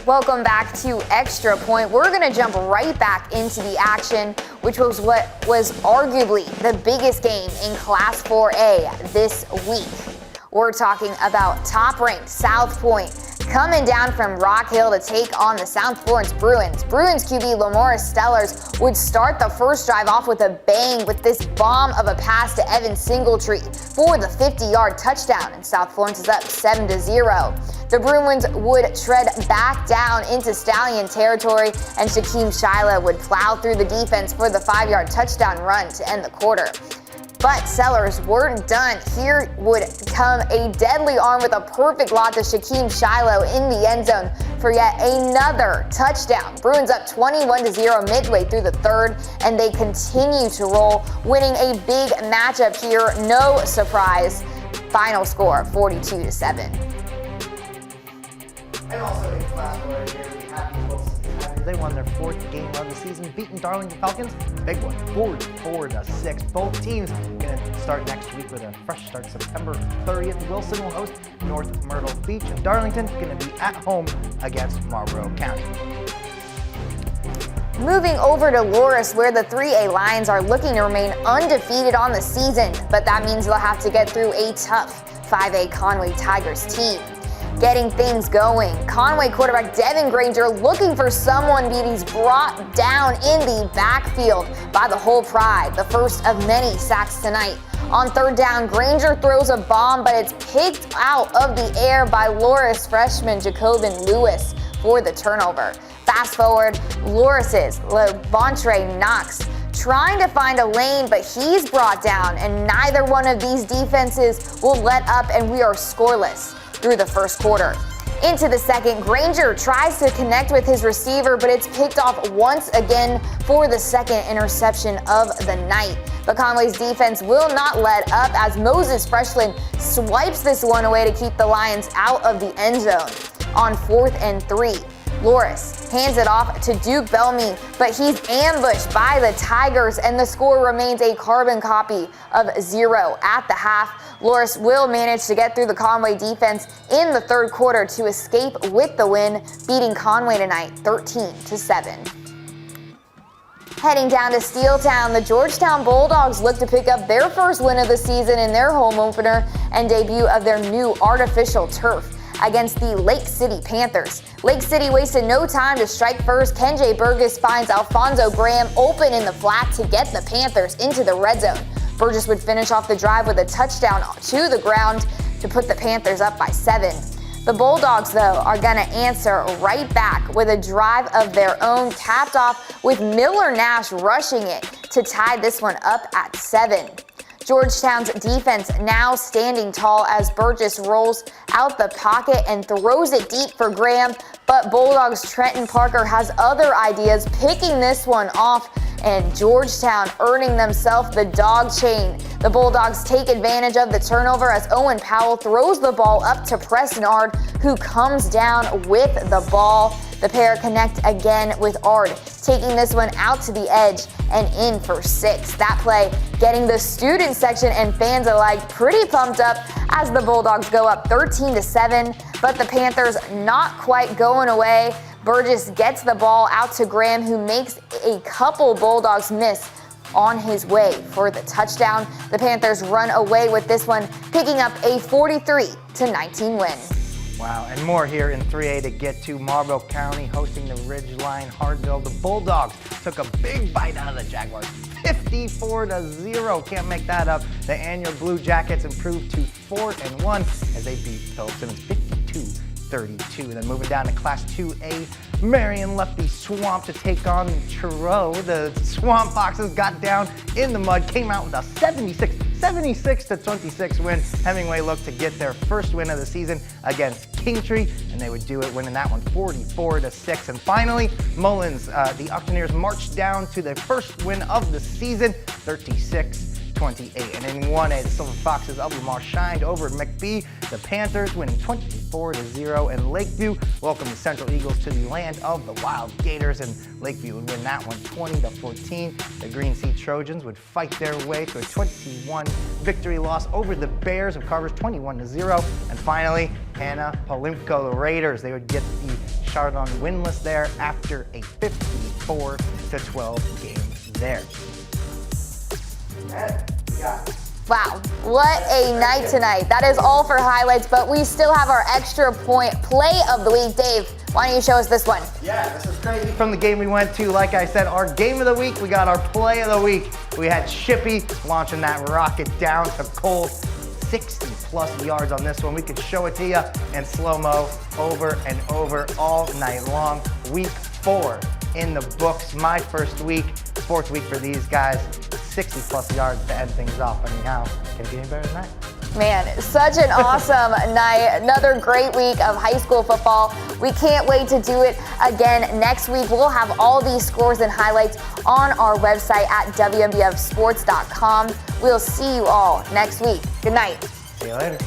Welcome back to Extra Point. We're going to jump right back into the action, which was what was arguably the biggest game in Class 4A this week. We're talking about top-ranked South Point coming down from Rock Hill to take on the South Florence Bruins. Bruins QB Lamora Stellars would start the first drive off with a bang with this bomb of a pass to Evan Singletree for the 50-yard touchdown, and South Florence is up 7-0. The Bruins would tread back down into Stallion territory, and Shaquem Shiloh would plow through the defense for the 5-yard touchdown run to end the quarter. But Sellers weren't done. Here would come a deadly arm with a perfect lot to Shaquem Shiloh in the end zone for yet another touchdown. Bruins up 21-0 midway through the third, and they continue to roll, winning a big matchup here. No surprise. Final score 42-7. And also in Class 4A here, we have the Wilson. They won their fourth game of the season, beating Darlington Falcons. Big one, 44-6. Both teams gonna start next week with a fresh start September 30th. Wilson will host North Myrtle Beach, and Darlington gonna be at home against Marlborough County. Moving over to Loris, where the 3A Lions are looking to remain undefeated on the season, but that means they'll have to get through a tough 5A Conway Tigers team. Getting things going, Conway quarterback Devin Granger looking for someone, but he's brought down in the backfield by the whole Pride, the first of many sacks tonight. On third down, Granger throws a bomb, but it's picked out of the air by Loris freshman Jacobin Lewis for the turnover. Fast forward, Loris's LeVontre Knox trying to find a lane, but he's brought down, and neither one of these defenses will let up, and we are scoreless through the first quarter. Into the second, Granger tries to connect with his receiver, but it's picked off once again for the second interception of the night. But Conway's defense will not let up as Moses Freshlin swipes this one away to keep the Lions out of the end zone. On 4th and 3, Loris hands it off to Duke Bellamy, but he's ambushed by the Tigers, and the score remains a carbon copy of 0 at the half. Loris will manage to get through the Conway defense in the third quarter to escape with the win, beating Conway tonight 13-7. Heading down to Steeltown, the Georgetown Bulldogs look to pick up their first win of the season in their home opener and debut of their new artificial turf against the Lake City Panthers. Lake City wasted no time to strike first. Kenjay Burgess finds Alfonso Graham open in the flat to get the Panthers into the red zone. Burgess would finish off the drive with a touchdown to the ground to put the Panthers up by 7. The Bulldogs, though, are going to answer right back with a drive of their own, capped off with Miller Nash rushing it to tie this one up at 7. Georgetown's defense now standing tall as Burgess rolls out the pocket and throws it deep for Graham, but Bulldogs' Trenton Parker has other ideas, picking this one off, and Georgetown earning themselves the dog chain. The Bulldogs take advantage of the turnover as Owen Powell throws the ball up to Preston Ard, who comes down with the ball. The pair connect again with Ard, taking this one out to the edge and in for 6. That play getting the student section and fans alike pretty pumped up as the Bulldogs go up 13-7, but the Panthers not quite going away. Burgess gets the ball out to Graham, who makes a couple Bulldogs miss on his way for the touchdown. The Panthers run away with this one, picking up a 43-19 win. Wow, and more here in 3A to get to. Marlborough County hosting the Ridgeline Hartville. The Bulldogs took a big bite out of the Jaguars, 54-0. Can't make that up. The annual Blue Jackets improved to 4-1 as they beat Philip Simmons 52-32. And then moving down to Class 2A, Marion left the swamp to take on Truro. The Swamp Foxes got down in the mud, came out with a 76-26 win. Hemingway looked to get their first win of the season against Kingtree, and they would do it, winning that one 44-6. And finally, Mullins, the Auctioneers marched down to their first win of the season, 36-28. And in 1A, the Silver Foxes of Lamar shined over McBee. The Panthers winning 24-0, and Lakeview welcomed the Central Eagles to the land of the Wild Gators, and Lakeview would win that one 20-14. The Green Sea Trojans would fight their way to a 21 victory loss over the Bears of Carver's 21-0. And finally, Hannah Palimco, the Raiders, they would get the Charlotte on winless there after a 54-12 game there. Yeah. Wow, what a night tonight. That is all for highlights, but we still have our extra point play of the week. Dave, why don't you show us this one? Yeah, this is crazy. From the game we went to, like I said, our game of the week, we got our play of the week. We had Shippy launching that rocket down to Cole. 60+ yards on this one. We could show it to you in slow-mo over and over all night long. Week 4 in the books. My first week, 4th week for these guys. 60+ yards to end things off. I mean, how can it be any better than that? Man, such an awesome night. Another great week of high school football. We can't wait to do it again next week. We'll have all these scores and highlights on our website at WMBFsports.com. We'll see you all next week. Good night. See you later.